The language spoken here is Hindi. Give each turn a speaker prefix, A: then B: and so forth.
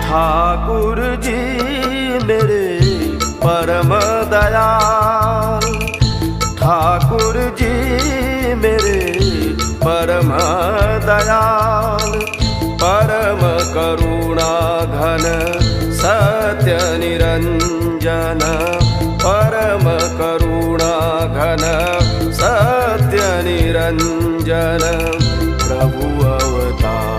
A: ठाकुर जी मेरे परम दयाल, ठाकुर जी मेरे परम दयाल, परम करुणा घन सत्य निरंजन, परम करुणा घन सत्य निरंजन, प्रभु अवतार